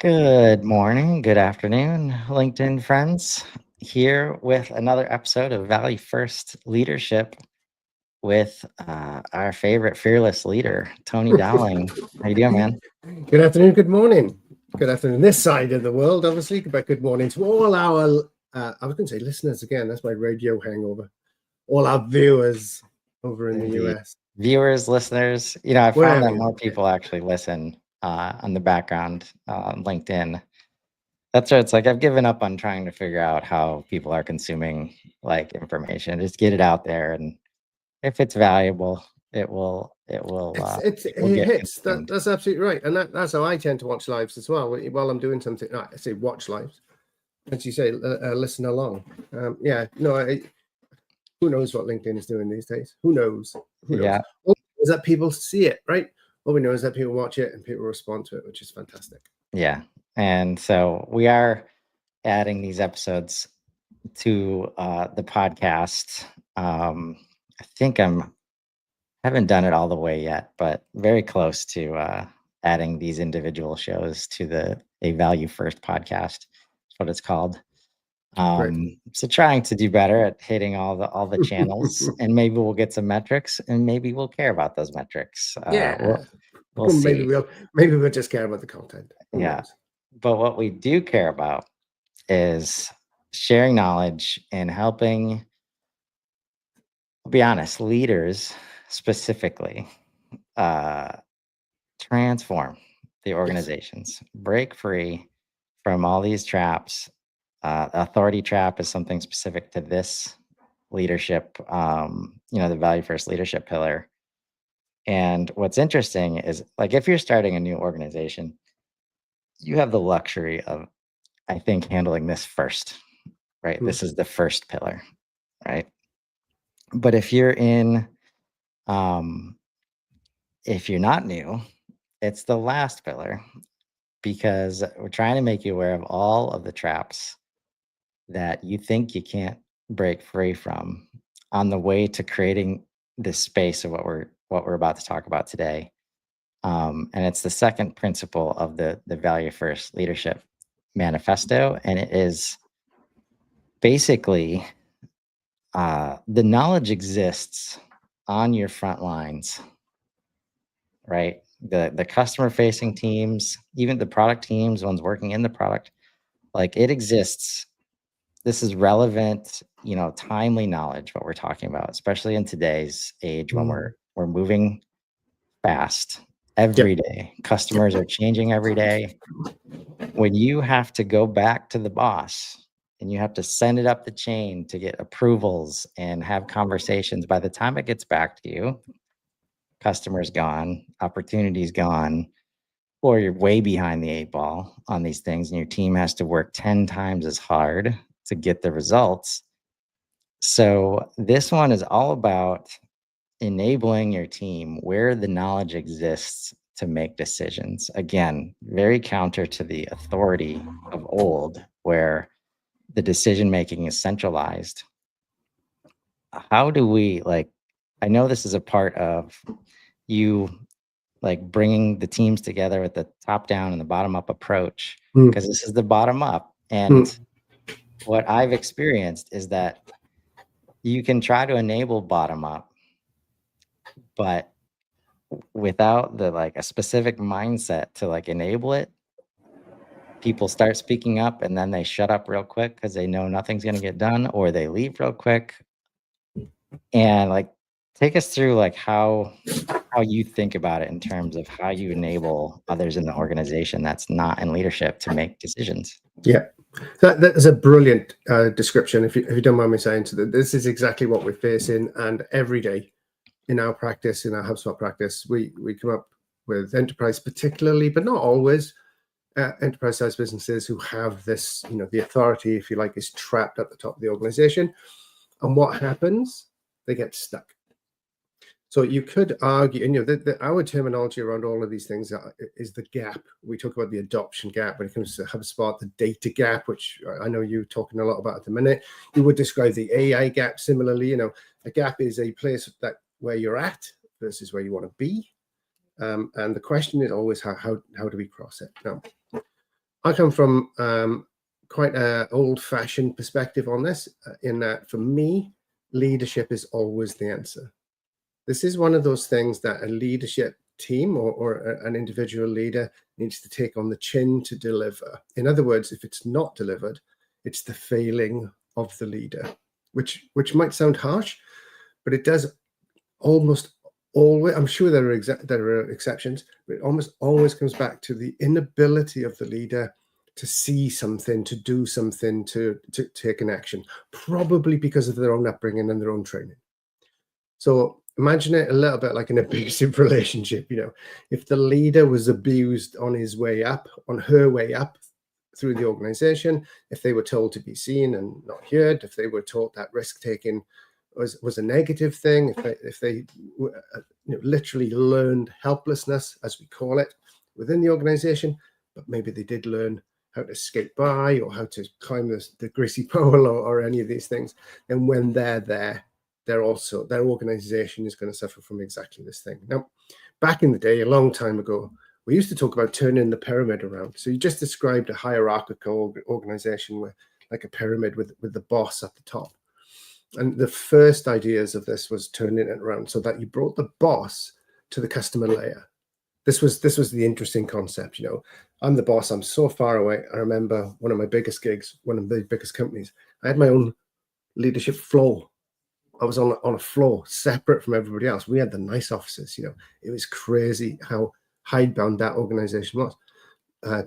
Good morning, good afternoon, LinkedIn friends. Here with another episode of Value First Leadership with our favorite fearless leader, Tony Dowling. How you doing, man? Good afternoon, good morning. Good afternoon, this side of the world, obviously, but good morning to all our, I was going to say listeners again, that's my radio hangover. All our viewers over in the Indeed. US. Viewers, listeners, I found Wherever that you more are. people actually listen on the background on LinkedIn. That's right. It's like I've given up on trying to figure out how people are consuming information. Just get it out there, and if it's valuable, it will It get hits. consumed. That's absolutely right. And that's how I tend to watch lives as well. While I'm doing something, I say watch lives. As you say, listen along. Who knows what LinkedIn is doing these days? Who knows? Who knows? Yeah, All we know is that people see it, right? All we know is that people watch it and people respond to it, which is fantastic. yeah. And so we are adding these episodes to the podcast. I think haven't done it all the way yet, but very close to adding these individual shows to the A Value First podcast. That's what it's called. Great. So trying to do better at hitting all the channels, and maybe we'll get some metrics, and maybe we'll care about those metrics. Yeah. We'll Well, maybe see. we'll just care about the content. Who Yeah, knows? but what we do care about is sharing knowledge and helping, I'll be honest, leaders specifically uh, transform the Yes. organizations, break free from all these traps. Authority trap is something specific to this leadership, the value first leadership pillar. And what's interesting is, like, if you're starting a new organization, you have the luxury of, I think, handling this first, right? Hmm. This is the first pillar, right? But um, if you're not new, it's the last pillar, because we're trying to make you aware of all of the traps that you think you can't break free from on the way to creating this space of what we're about to talk about today. And it's the second principle of the value first leadership manifesto, and it is basically the knowledge exists on your front lines, right? The customer facing teams, even the product teams, ones working in the product, like, it exists. This is relevant, timely knowledge, what we're talking about, especially in today's age when Hmm. we're moving fast Yep. every day. Customers are changing every day. When you have to go back to the boss and you have to send it up the chain to get approvals and have conversations, by the time it gets back to you, customer's gone, opportunity's gone, or you're way behind the eight ball on these things, and your team has to work 10 times as hard to get the results. So this one is all about enabling your team where the knowledge exists to make decisions. Again, very counter to the authority of old, where the decision making is centralized. How do we, I know this is a part of you, like, bringing the teams together with the top down and the bottom up approach, Hmm. because this is the bottom up. Hmm. And what I've experienced is that you can try to enable bottom up, but without a specific mindset to enable it, people start speaking up and then they shut up real quick because they know nothing's going to get done, or they leave real quick. And take us through how you think about it in terms of how you enable others in the organization that's not in leadership to make decisions. Yeah. That is a brilliant description. If you don't mind me saying, so that this is exactly what we're facing, and every day in our practice, in our HubSpot practice, we come up with enterprise, particularly, but not always, enterprise-sized businesses who have this, the authority, if you like, is trapped at the top of the organization. And what happens? They get stuck. So you could argue, and our terminology around all of these things is the gap. We talk about the adoption gap when it comes to HubSpot, the data gap, which I know you're talking a lot about at the minute. You would describe the AI gap similarly. A gap is a place that where you're at versus where you want to be. And the question is always how do we cross it? Now, I come from quite an old-fashioned perspective on this, in that for me, leadership is always the answer. This is one of those things that a leadership team or an individual leader needs to take on the chin to deliver. In other words, if it's not delivered, it's the failing of the leader, which might sound harsh, but it does almost always. I'm sure there are exceptions, but it almost always comes back to the inability of the leader to see something, to do something, to take an action, probably because of their own upbringing and their own training. So imagine it a little bit like an abusive relationship. If the leader was abused on his way up, on her way up through the organization, if they were told to be seen and not heard, if they were taught that risk taking was a negative thing, if they literally learned helplessness, as we call it, within the organization, but maybe they did learn how to skate by or how to climb the greasy pole or any of these things, then when they're there, their organization is going to suffer from exactly this thing. Now, back in the day, a long time ago, we used to talk about turning the pyramid around. So you just described a hierarchical organization with like a pyramid with the boss at the top. And the first ideas of this was turning it around so that you brought the boss to the customer layer. This was the interesting concept. I'm the boss. I'm so far away. I remember one of my biggest gigs, one of the biggest companies. I had my own leadership floor. I was on a floor separate from everybody else. We had the nice offices. It was crazy how hidebound that organization was.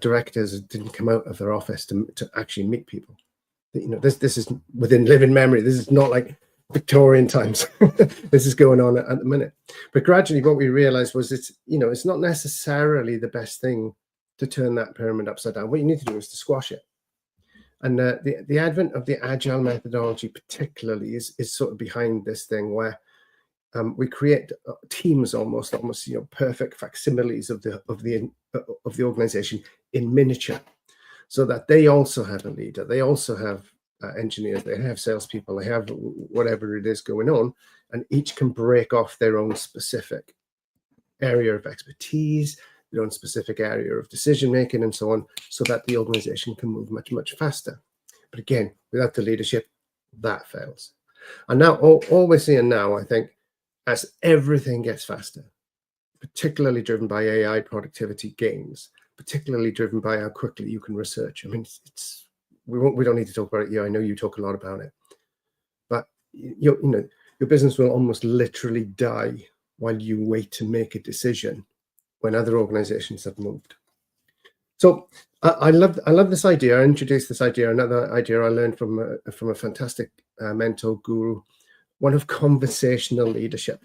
Directors didn't come out of their office to actually meet people. This is within living memory. This is not like Victorian times. This is going on at the minute. But gradually what we realized was it's not necessarily the best thing to turn that pyramid upside down. What you need to do is to squash it. And the advent of the agile methodology particularly is sort of behind this thing, where we create teams almost perfect facsimiles of the organization in miniature, so that they also have a leader, they also have engineers, they have salespeople, they have whatever it is going on, and each can break off their own specific area of expertise, their own specific area of decision making, and so on, so that the organization can move much, much faster. But again, without the leadership, that fails. And now all we're seeing now, I think, as everything gets faster, particularly driven by AI productivity gains, particularly driven by how quickly you can research. I mean, we don't need to talk about it here. I know you talk a lot about it, but your business will almost literally die while you wait to make a decision when other organizations have moved. So I love this idea. I introduced this idea, another idea I learned from a fantastic mentor guru, one of conversational leadership.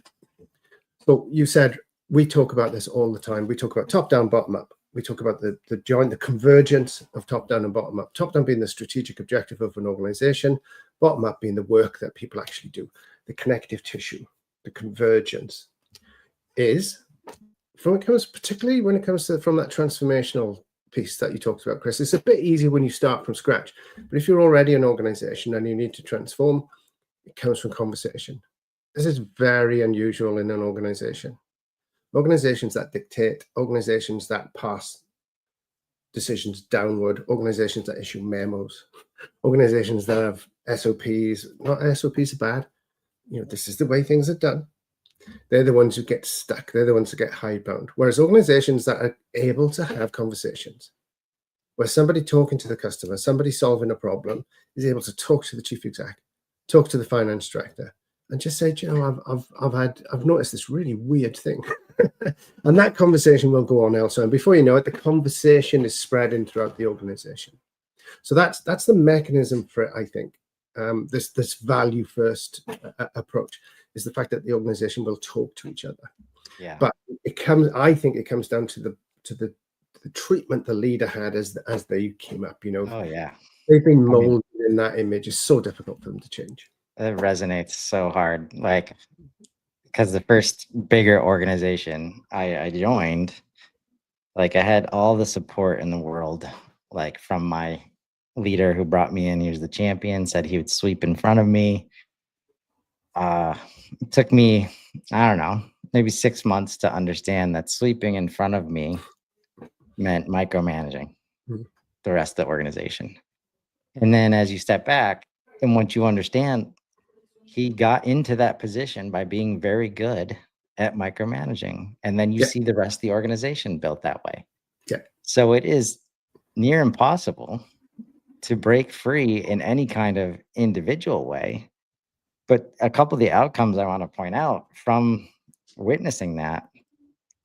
So you said, we talk about this all the time. We talk about top down, bottom up. We talk about the convergence of top down and bottom up. Top down being the strategic objective of an organization, bottom up being the work that people actually do, the connective tissue, the convergence is, particularly when it comes to from that transformational piece that you talked about, Chris. It's a bit easier when you start from scratch, but if you're already an organization and you need to transform, it comes from conversation. This is very unusual in an organization. Organizations that dictate, organizations that pass decisions downward, organizations that issue memos, organizations that have SOPs. Not SOPs are bad. This is the way things are done. They're the ones who get stuck. They're the ones that get hidebound. Whereas organizations that are able to have conversations, where somebody talking to the customer, somebody solving a problem, is able to talk to the chief exec, talk to the finance director, and just say, I've noticed this really weird thing. And that conversation will go on elsewhere. And before you know it, the conversation is spreading throughout the organization. So that's the mechanism for it, I think. This value first approach is the fact that the organization will talk to each other. Yeah. But I think it comes down to the treatment the leader had as they came up. Oh yeah. They've been molded in that image. It's so difficult for them to change. It resonates so hard, because the first bigger organization I joined, I had all the support in the world, from my leader who brought me in. He was the champion, said he would sweep in front of me. It took me, I don't know, maybe 6 months to understand that sweeping in front of me meant micromanaging. the rest of the organization. And then as you step back, and once you understand, he got into that position by being very good at micromanaging. And then you Yeah. see the rest of the organization built that way. Yeah. So it is near impossible to break free in any kind of individual way. But a couple of the outcomes I want to point out from witnessing that,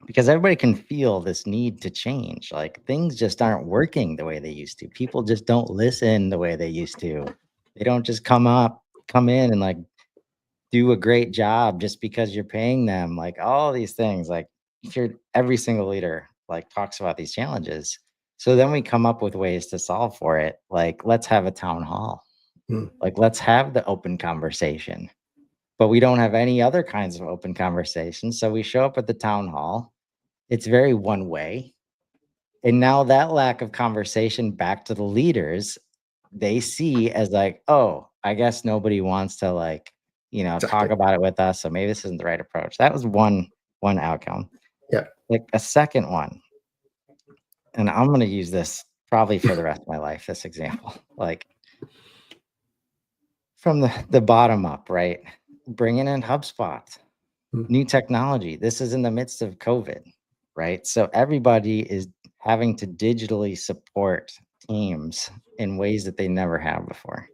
because everybody can feel this need to change. Like things just aren't working the way they used to. People just don't listen the way they used to. They don't just come in and like do a great job just because you're paying them. Like all these things, like every single leader like talks about these challenges. So then we come up with ways to solve for it. Like let's have a town hall. Like let's have the open conversation. But we don't have any other kinds of open conversations. So we show up at the town hall. It's very one way. And now that lack of conversation back to the leaders, they see as like, oh, I guess nobody wants to like, Exactly. talk about it with us. So maybe this isn't the right approach. That was one outcome. Yeah. Like a second one, and I'm going to use this probably for the rest of my life, this example, like from the bottom up, right? Bringing in HubSpot, new technology. This is in the midst of COVID, right? So everybody is having to digitally support teams in ways that they never have before,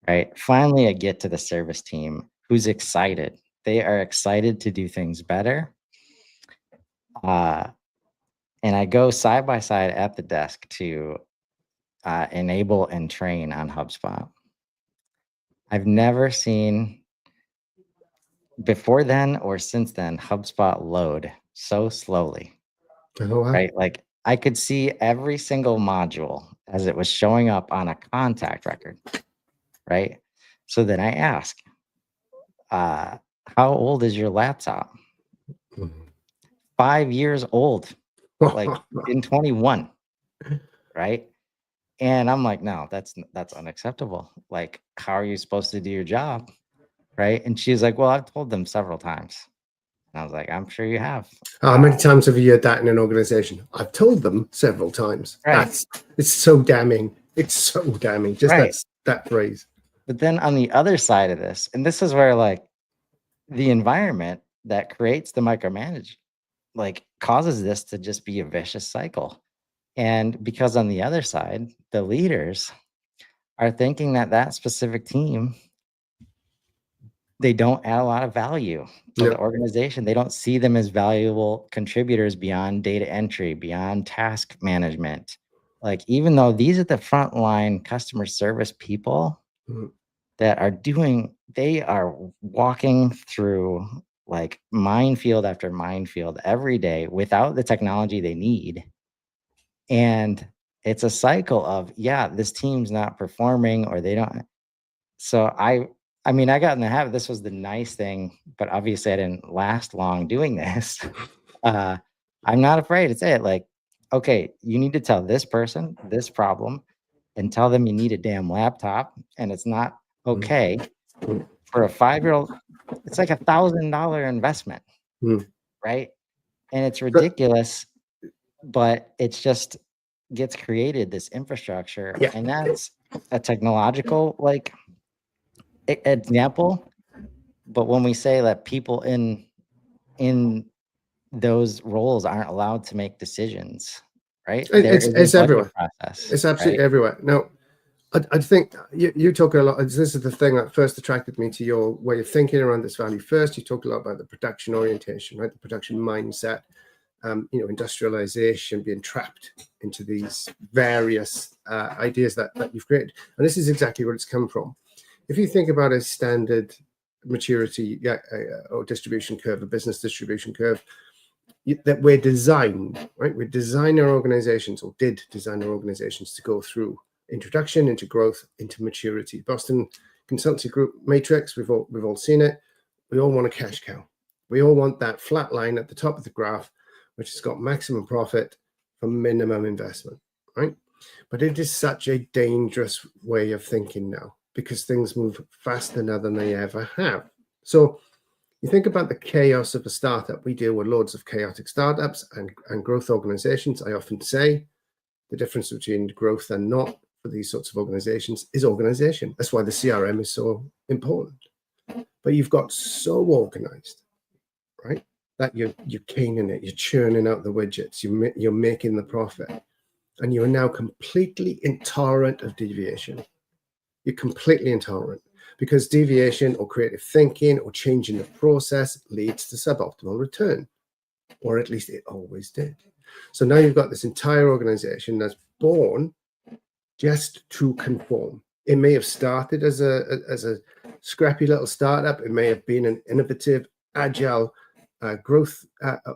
right? Finally, I get to the service team who's excited. They are excited to do things better. And I go side by side at the desk to enable and train on HubSpot. I've never seen before then or since then HubSpot load so slowly. Oh, wow. Right? Like I could see every single module as it was showing up on a contact record, right? So then I ask, how old is your laptop? 5 years old, like in 21, right? And I'm like, no, that's unacceptable. Like, how are you supposed to do your job? Right? And she's like, well, I've told them several times. And I was like, I'm sure you have. How many times have you heard that in an organization? I've told them several times. Right. It's so damning. It's so damning. Just Right. that phrase. But then on the other side of this, and this is where like the environment that creates the micromanage, like causes this to just be a vicious cycle. And because on the other side, the leaders are thinking that specific team, they don't add a lot of value to the organization. They don't see them as valuable contributors beyond data entry, beyond task management. Like, even though these are the frontline customer service people that they are walking through like minefield after minefield every day without the technology they need. And it's a cycle of, this team's not performing or they don't. So I mean, I got in the habit, this was the nice thing, but obviously I didn't last long doing this. I'm not afraid to say it like, okay, you need to tell this person this problem and tell them you need a damn laptop. And it's not okay for a 5-year-old. It's like $1,000 investment, right? And it's ridiculous, but it's just gets created this infrastructure. And that's a technological like example. But when we say that people in those roles aren't allowed to make decisions, right? It's everywhere. Process, it's absolutely everywhere. Now, I think you talk a lot. This is the thing that first attracted me to your way of thinking around this value. First, you talk a lot about the production orientation, right? The production mindset, industrialization, being trapped into these various ideas that you've created. And this is exactly where it's come from. If you think about a standard maturity or distribution curve, a business distribution curve, that we're designed, right? We design our organizations, or did design our organizations, to go through introduction into growth into maturity. Boston Consultancy Group matrix, we've all seen it. We all want a cash cow. We all want that flat line at the top of the graph, which has got maximum profit for minimum investment, right? But it is such a dangerous way of thinking now, because things move faster now than they ever have. So you think about the chaos of a startup. We deal with loads of chaotic startups and growth organizations. I often say The difference between growth and not for these sorts of organizations is organization. That's why the CRM is so important. But you've got so organized, right, that you're caning it, you're churning out the widgets, you're making the profit, and you are now completely intolerant of deviation. You're completely intolerant, because deviation or creative thinking or changing the process leads to suboptimal return, or at least it always did. So now you've got this entire organization that's born just to conform. It may have started as a scrappy little startup. It may have been an innovative, agile growth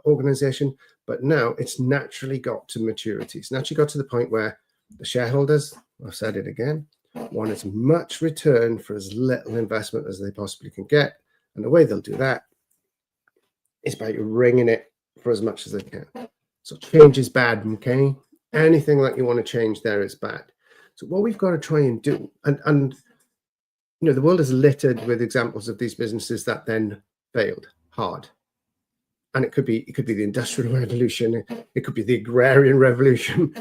organization, but now it's naturally got to maturity. It's naturally got to the point where the shareholders, I've said it again, want as much return for as little investment as they possibly can get. And the way they'll do that is by wringing it for as much as they can. So change is bad, okay? Anything that you want to change there is bad. So what we've got to try and do, and you know, the world is littered with examples of these businesses that then failed hard. And it could be the Industrial Revolution, it could be the Agrarian Revolution,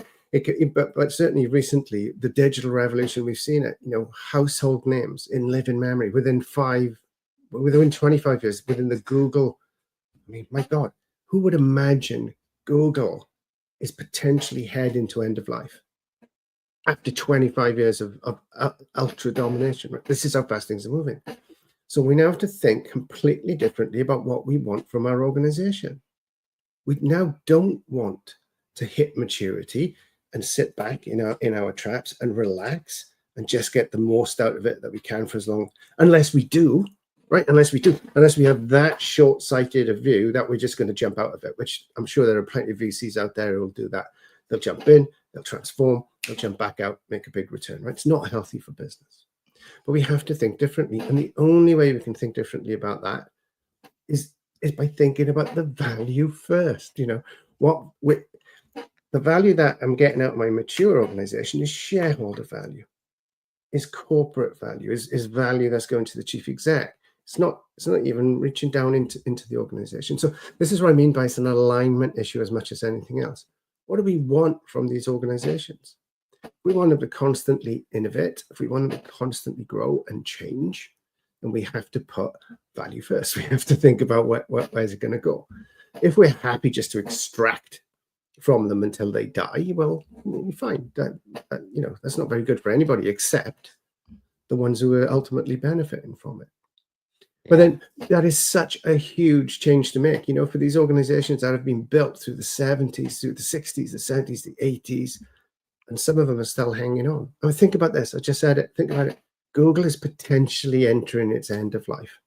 but certainly recently the digital revolution. We've seen it, you know, household names in living memory within 25 years, within the Google. I mean, my God, who would imagine Google is potentially heading to end of life after 25 years of ultra domination? Right? This is how fast things are moving. So we now have to think completely differently about what we want from our organization. We now don't want to hit maturity and sit back in our traps and relax and just get the most out of it that we can for as long, unless we do, right? Unless we have that short-sighted a view that we're just going to jump out of it, which I'm sure there are plenty of VCs out there who will do that. They'll jump in, they'll transform, they'll jump back out, make a big return, right? It's not healthy for business. But we have to think differently. And the only way we can think differently about that is by thinking about the value first. You know, the value that I'm getting out of my mature organization is shareholder value, is corporate value, is value that's going to the chief exec. It's not even reaching down into the organization. So this is what I mean by it's an alignment issue as much as anything else. What do we want from these organizations? We want them to constantly innovate. If we want them to constantly grow and change, then we have to put value first. We have to think about where's it going to go. If we're happy just to extract from them until they die, well, fine. You know, that's not very good for anybody except the ones who are ultimately benefiting from it. But then that is such a huge change to make, you know, for these organizations that have been built through the 70s, through the 60s, the 70s, the 80s, and some of them are still hanging on. I mean, think about this. I just said it. Think about it. Google is potentially entering its end of life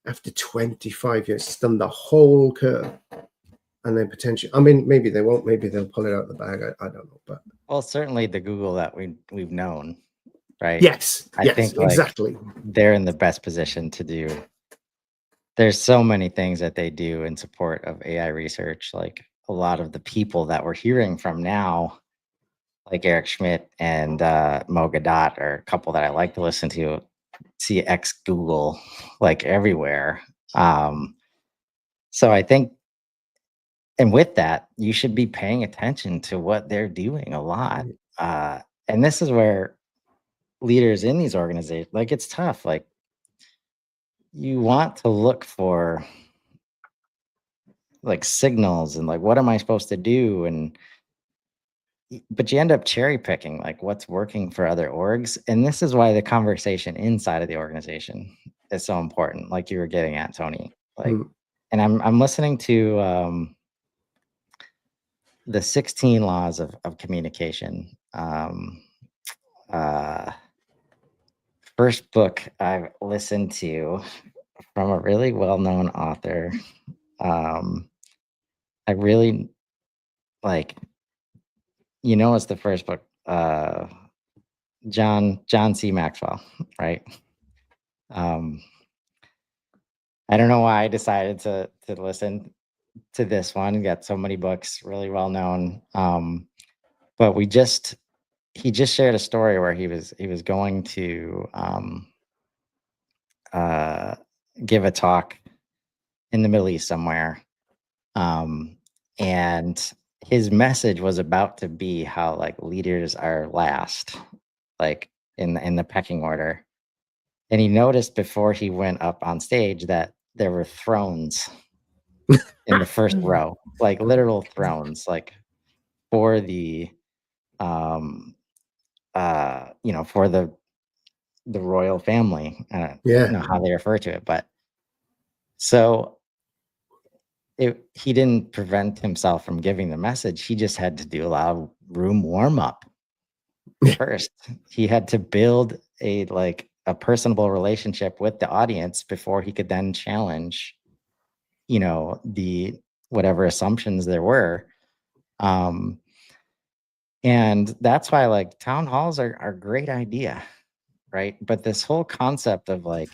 after 25 years. It's done the whole curve. And then potentially, I mean, maybe they won't. Maybe they'll pull it out of the bag. I don't know. But well, certainly the Google that we've known, right? Yes, I think exactly. They're in the best position to do. There's so many things that they do in support of AI research. Like a lot of the people that we're hearing from now, like Eric Schmidt and Mo Gadot, are a couple that I like to listen to. See ex Google like everywhere. So I think, and with that, you should be paying attention to what they're doing a lot. And this is where leaders in these organizations, like, it's tough. Like, you want to look for like signals and like, what am I supposed to do? But you end up cherry picking like what's working for other orgs. And this is why the conversation inside of the organization is so important. Like you were getting at, Tony, like, and I'm listening to the 16 laws of communication. First book I've listened to from a really well-known author. I really like, you know, it's the first book, John C. Maxwell, right? I don't know why I decided to listen to this one. Got so many books, really well known. But he just shared a story where he was going to give a talk in the Middle East somewhere. And his message was about to be how like leaders are last, like in the pecking order. And he noticed before he went up on stage that there were thrones in the first row, like literal thrones, like for the for the royal family. I don't Yeah. know how they refer to it, but so he didn't prevent himself from giving the message. He just had to do a lot of room warm up first. He had to build a personable relationship with the audience before he could then challenge, the whatever assumptions there were. And that's why like town halls are a great idea, right? But this whole concept of like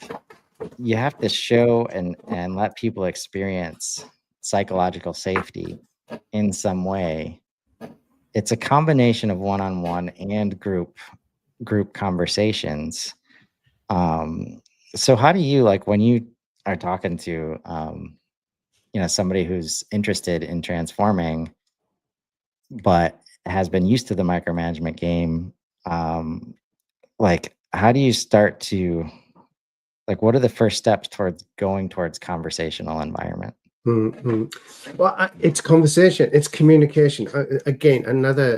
you have to show and let people experience psychological safety in some way. It's a combination of one-on-one and group conversations. So how do you like when you are talking to somebody who's interested in transforming but has been used to the micromanagement game, like how do you start to like what are the first steps towards going towards conversational environment? Mm-hmm. Well, it's conversation, it's communication. Again,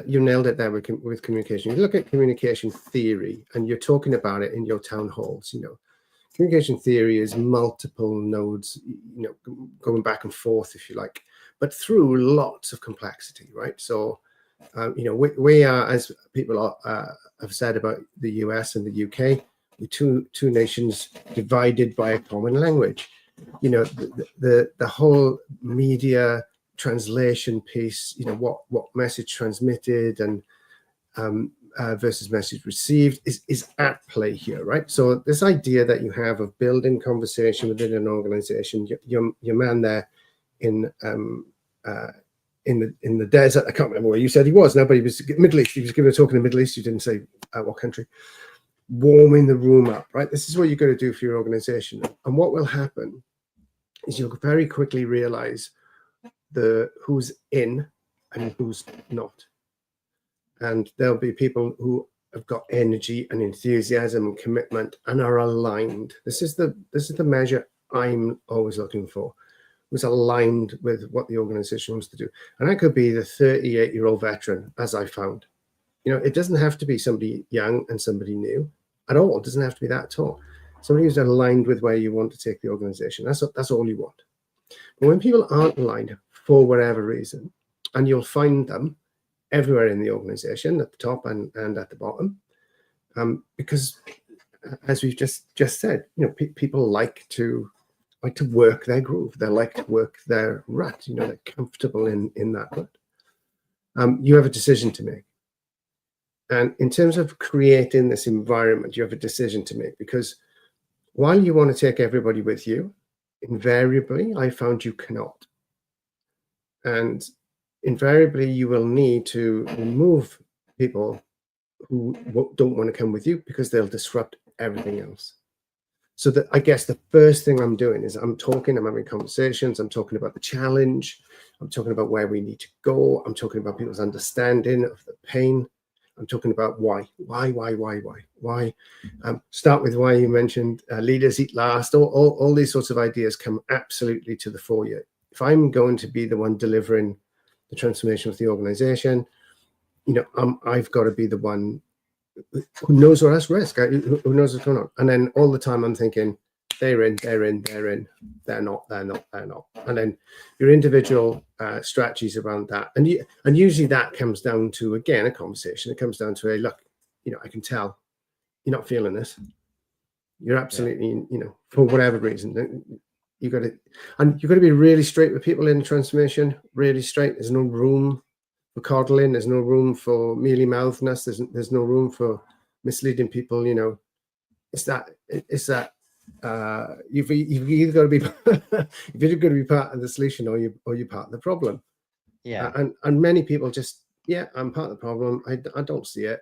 you nailed it there with communication. You look at communication theory and you're talking about it in your town halls, communication theory is multiple nodes, going back and forth, if you like, but through lots of complexity, right? So, we are, as people have said about the US and the UK, we're two nations divided by a common language. The whole media translation piece, what message transmitted and versus message received is at play here, right? So this idea that you have of building conversation within an organization, your man there in the desert, I can't remember where you said he was now, but he was Middle East. He was giving a talk in the Middle East. You didn't say what country. Warming the room up, right? This is what you've got to do for your organization. And what will happen is you'll very quickly realize who's in and who's not. And there'll be people who have got energy and enthusiasm and commitment and are aligned. This is the measure I'm always looking for. Was aligned with what the organization wants to do. And that could be the 38-year-old veteran, as I found. It doesn't have to be somebody young and somebody new at all. It doesn't have to be that at all. Somebody who's aligned with where you want to take the organization. That's all you want. But when people aren't aligned for whatever reason, and you'll find them everywhere in the organization, at the top and at the bottom, because as we've just said, people like to work their groove. They like to work their rut. They're comfortable in that rut. You have a decision to make. And in terms of creating this environment, you have a decision to make, because while you want to take everybody with you, invariably, I found you cannot. And invariably, you will need to remove people who don't want to come with you because they'll disrupt everything else. So that I guess the first thing I'm doing is I'm having conversations, I'm talking about the challenge, I'm talking about where we need to go, I'm talking about people's understanding of the pain, I'm talking about why. Start with why you mentioned leaders eat last. All these sorts of ideas come absolutely to the fore. If I'm going to be the one delivering the transformation of the organization, I've got to be the one who knows what has risk, who knows what's going on. And then all the time I'm thinking, they're in, they're not. And then your individual strategies around that. And usually that comes down to, again, a conversation. It comes down to look, I can tell you're not feeling this. You're absolutely, for whatever reason, you've got to be really straight with people in the transformation, really straight. There's no room for coddling. There's no room for mealy-mouthedness. There's no room for misleading people. It's that you've either got to be you've either got to be part of the solution or you're part of the problem. Yeah. And many people just, I'm part of the problem. I don't see it.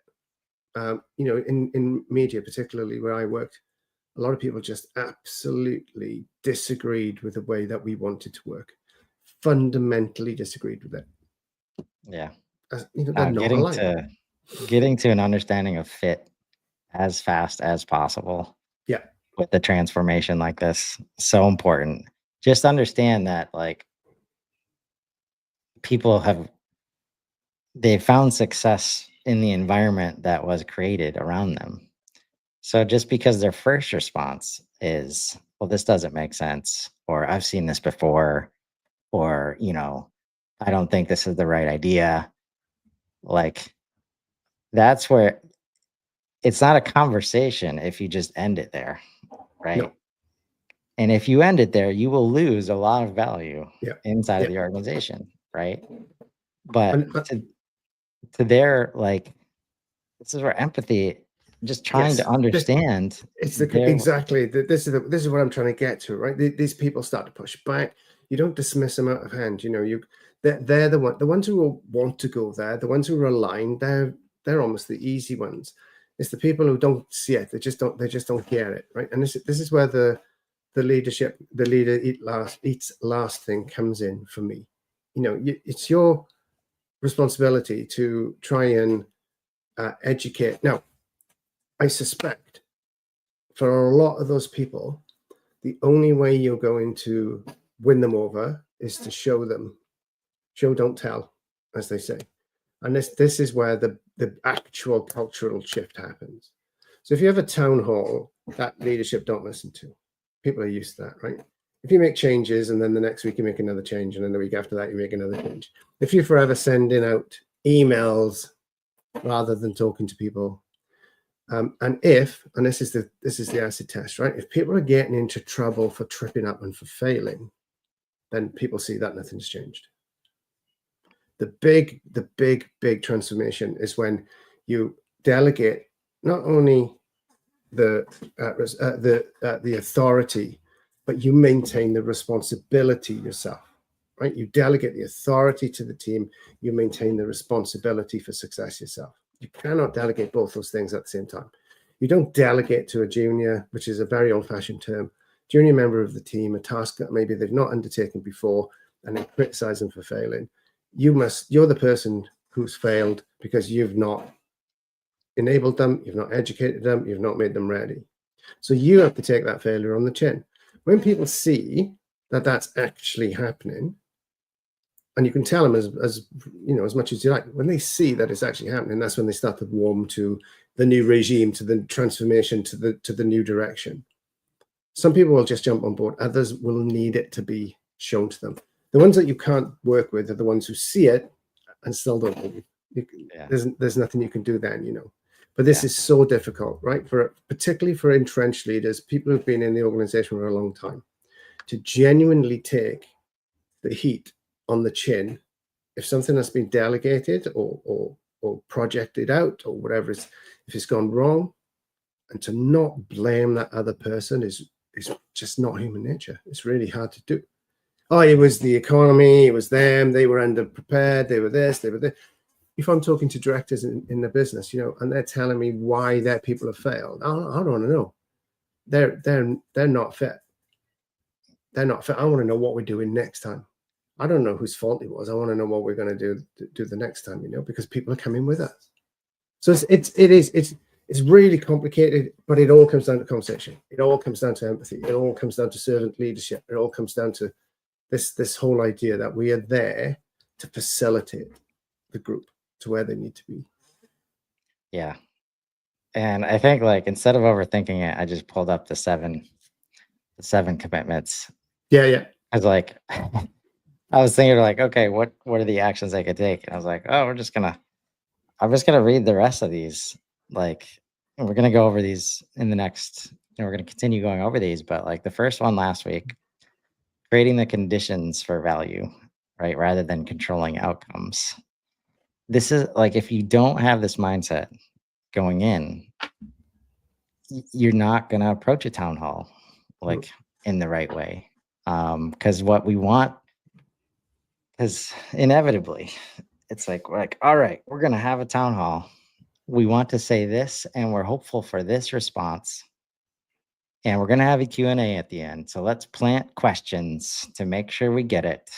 In media, particularly where I worked, a lot of people just absolutely disagreed with the way that we wanted to work. Fundamentally disagreed with it. Yeah. They're not aligned. Getting to an understanding of fit as fast as possible Yeah. with the transformation like this, so important. Just understand that like people they found success in the environment that was created around them. So just because their first response is, well, this doesn't make sense, or I've seen this before, or, I don't think this is the right idea. Like that's where it's not a conversation if you just end it there, right? No. And if you end it there, you will lose a lot of value Yeah. inside Yeah. of the organization, right? But And, to their like, this is where empathy, just trying to yes. understand It's their exactly this is what I'm trying to get to, right? These people start to push back. You don't dismiss them out of hand. They're the ones who will want to go there, the ones who are aligned. They're almost the easy ones. It's the people who don't see it. They just don't get it, right? And this is where the leader eats last thing comes in for me. It's your responsibility to try and educate. Now, I suspect for a lot of those people, the only way you're going to win them over is to show them. Show, don't tell, as they say. And this is where the actual cultural shift happens. So if you have a town hall that leadership don't listen to, people are used to that, right? If you make changes and then the next week you make another change and then the week after that you make another change. If you're forever sending out emails rather than talking to people, and this is the acid test, right? If people are getting into trouble for tripping up and for failing, then people see that nothing's changed. The big transformation is when you delegate not only the authority, but you maintain the responsibility yourself, right? You delegate the authority to the team, you maintain the responsibility for success yourself. You cannot delegate both those things at the same time. You don't delegate to a junior, which is a very old-fashioned term, junior member of the team, a task that maybe they've not undertaken before, and then criticize them for failing. You're the person who's failed because you've not enabled them, you've not educated them, you've not made them ready. So you have to take that failure on the chin. When people see that that's actually happening, and you can tell them as much as you like, when they see that it's actually happening, that's when they start to warm to the new regime, to the transformation, to the new direction. Some people will just jump on board, others will need it to be shown to them. The ones that you can't work with are the ones who see it and still don't believe. Yeah. There's nothing you can do then, But this is so difficult, right? Particularly for entrenched leaders, people who've been in the organization for a long time, to genuinely take the heat on the chin if something has been delegated or projected out or whatever, if it's gone wrong, and to not blame that other person is just not human nature. It's really hard to do. Oh, it was the economy, it was them, they were underprepared, they were this, they were this. If I'm talking to directors in the business, and they're telling me why their people have failed, I don't want to know. They're not fit. They're not fit. I want to know what we're doing next time. I don't know whose fault it was. I want to know what we're going to do the next time, because people are coming with us. So it's really complicated, but it all comes down to conversation. It all comes down to empathy. It all comes down to servant leadership. It all comes down to this whole idea that we are there to facilitate the group to where they need to be. Yeah. And I think like instead of overthinking it, I just pulled up the seven commitments. Yeah. I was like, I was thinking like, okay, what are the actions I could take? And I was like, oh, I'm just gonna read the rest of these. Like, and we're gonna go over these in the next, and we're gonna continue going over these. But like the first one last week, creating the conditions for value, right? Rather than controlling outcomes. This is like if you don't have this mindset going in, you're not going to approach a town hall like in the right way. Because what we want, because inevitably it's like, we're like, all right, we're going to have a town hall. We want to say this and we're hopeful for this response. And we're going to have a Q&A at the end. So let's plant questions to make sure we get it.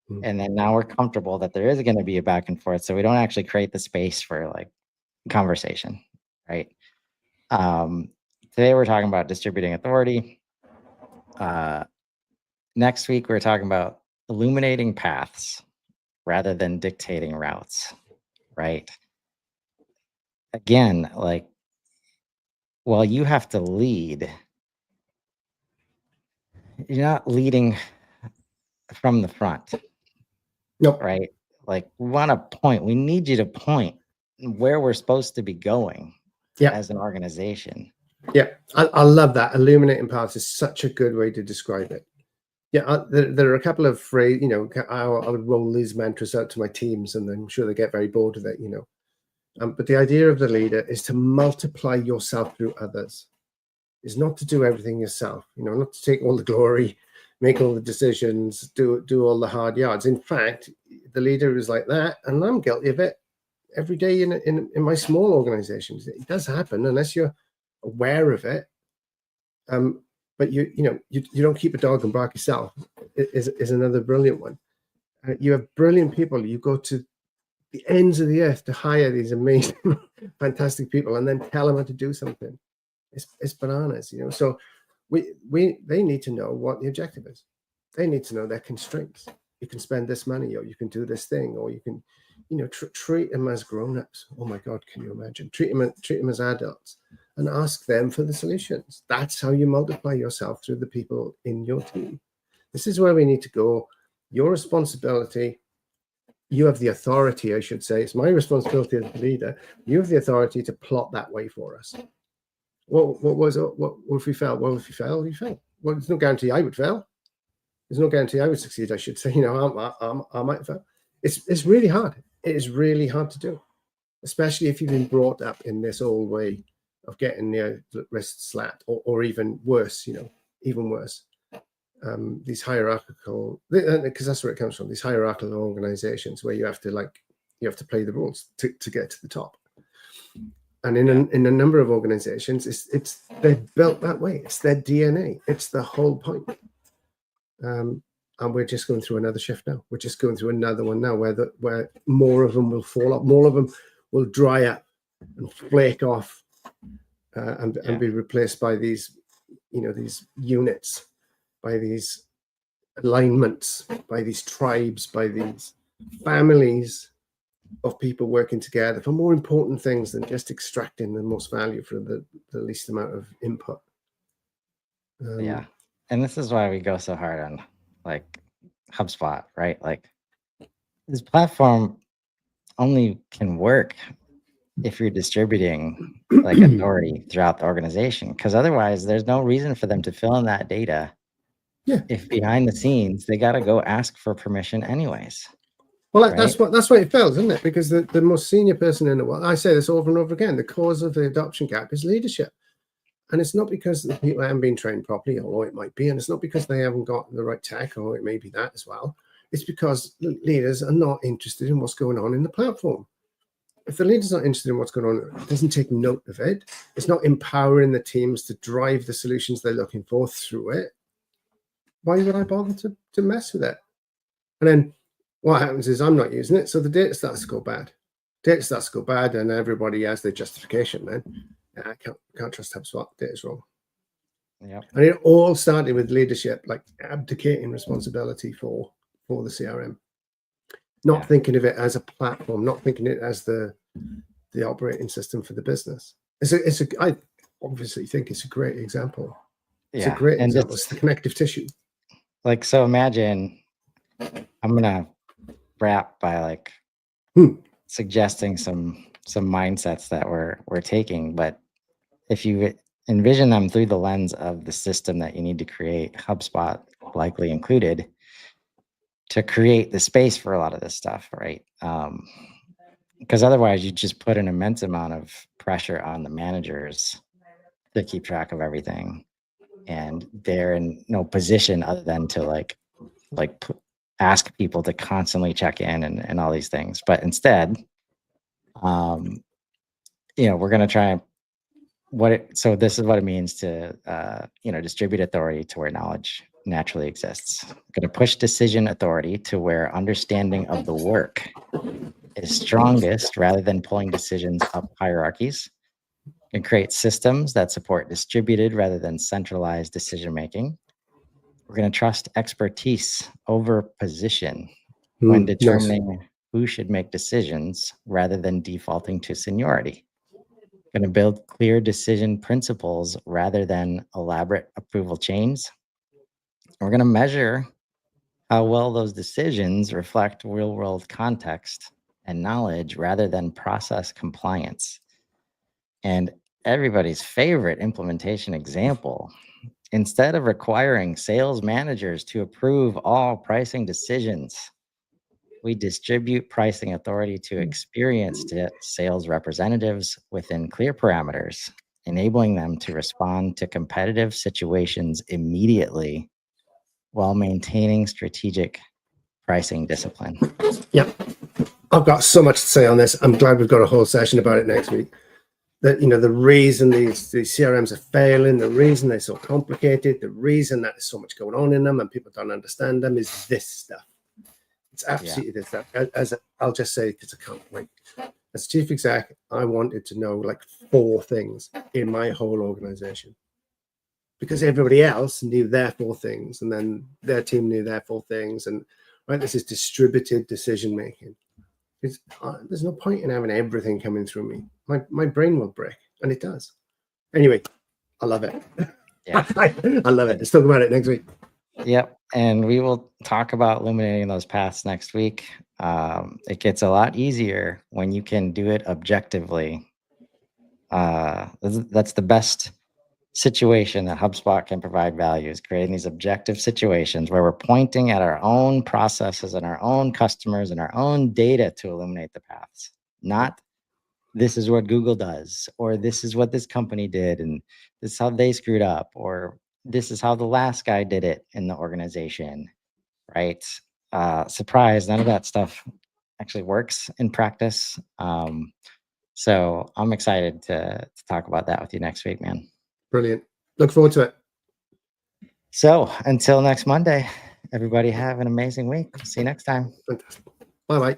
And then now we're comfortable that there is going to be a back and forth. So we don't actually create the space for like conversation, right? Today we're talking about distributing authority. Next week we're talking about illuminating paths rather than dictating routes, right? Again, like, well, you have to lead. You're not leading from the front. Nope. Right? Like, we want to point. We need you to point where we're supposed to be going as an organization. Yeah, I love that. Illuminating paths is such a good way to describe it. Yeah, there are a couple of phrases, I would roll these mantras out to my teams, and I'm sure they get very bored of it, But the idea of the leader is to multiply yourself through others, is not to do everything yourself, not to take all the glory, make all the decisions, do all the hard yards. In fact, the leader is like that, and I'm guilty of it every day in my small organizations. It does happen unless you're aware of it. But you don't keep a dog and bark yourself is another brilliant one. You have brilliant people. You go to the ends of the earth to hire these amazing, fantastic people, and then tell them how to do something. It's bananas, So they need to know what the objective is. They need to know their constraints. You can spend this money, or you can do this thing, or you can, treat them as grown-ups. Oh my God, can you imagine? Treat them as adults, and ask them for the solutions. That's how you multiply yourself through the people in your team. This is where we need to go. Your responsibility. You have the authority, I should say. It's my responsibility as a leader. You have the authority to plot that way for us. What if we fail? Well, if you fail, you fail. Well, there's no guarantee I would fail. There's no guarantee I would succeed, I should say. I might fail. It's really hard. It is really hard to do, especially if you've been brought up in this old way of getting the wrist slapped, or even worse, even worse. These hierarchical, because that's where it comes from. These hierarchical organizations where you have to play the rules to get to the top. And in a number of organizations, they're built that way. It's their DNA. It's the whole point. And we're just going through another shift now. We're just going through another one now where more of them will fall off. More of them will dry up and flake off and be replaced by these, these units, by these alignments, by these tribes, by these families of people working together for more important things than just extracting the most value for the least amount of input. And this is why we go so hard on like HubSpot, right? Like, this platform only can work if you're distributing like authority throughout the organization, because otherwise there's no reason for them to fill in that data. If behind the scenes they got to go ask for permission anyways. Well, that's why it fails, isn't it? Because the most senior person in the world, I say this over and over again, the cause of the adoption gap is leadership. And it's not because the people haven't been trained properly, although it might be, and it's not because they haven't got the right tech, or it may be that as well. It's because leaders are not interested in what's going on in the platform. If the leader's not interested in what's going on, it doesn't take note of it. It's not empowering the teams to drive the solutions they're looking for through it. Why would I bother to mess with it? And then what happens is I'm not using it, so the data starts to go bad. And everybody has their justification then. I can't trust HubSpot. Data's wrong. Yeah. And it all started with leadership, like abdicating responsibility for the CRM, not thinking of it as a platform, not thinking it as the operating system for the business. I obviously think it's a great example. It's a great example. It's the connective tissue. Like, so imagine, I'm gonna wrap by like suggesting some mindsets that we're taking, but if you envision them through the lens of the system that you need to create, HubSpot likely included, to create the space for a lot of this stuff, right? Because otherwise you just put an immense amount of pressure on the managers to keep track of everything, and they're in no position other than to ask people to constantly check in and all these things. But instead, we're going to try so this is what it means to distribute authority to where knowledge naturally exists. Going to push decision authority to where understanding of the work is strongest rather than pulling decisions up hierarchies. Can create systems that support distributed rather than centralized decision making. We're going to trust expertise over position when Nice. determining who should make decisions rather than defaulting to seniority. Going to build clear decision principles rather than elaborate approval chains. We're going to measure how well those decisions reflect real world context and knowledge rather than process compliance. And everybody's favorite implementation example, instead of requiring sales managers to approve all pricing decisions, we distribute pricing authority to experienced sales representatives within clear parameters, enabling them to respond to competitive situations immediately while maintaining strategic pricing discipline. Yep. I've got so much to say on this. I'm glad we've got a whole session about it next week. That, the reason these CRMs are failing, the reason they're so complicated, the reason that there's so much going on in them and people don't understand them is this stuff. It's absolutely this stuff. I'll just say, because I can't wait. As chief exec, I wanted to know like 4 things in my whole organization, because everybody else knew their 4 things, and then their team knew their 4 things, and right, this is distributed decision making. There's no point in having everything coming through me. My brain will break, and it does. Anyway, I love it. Yeah. I love it. Let's talk about it next week. Yep. And we will talk about illuminating those paths next week. It gets a lot easier when you can do it objectively. That's the best situation that HubSpot can provide value, is creating these objective situations where we're pointing at our own processes and our own customers and our own data to illuminate the paths. Not this is what Google does, or this is what this company did, and this is how they screwed up, or this is how the last guy did it in the organization, right? Surprise, none of that stuff actually works in practice. So I'm excited to talk about that with you next week, man. Brilliant. Look forward to it. So until next Monday, everybody have an amazing week. See you next time. Fantastic. Bye-bye.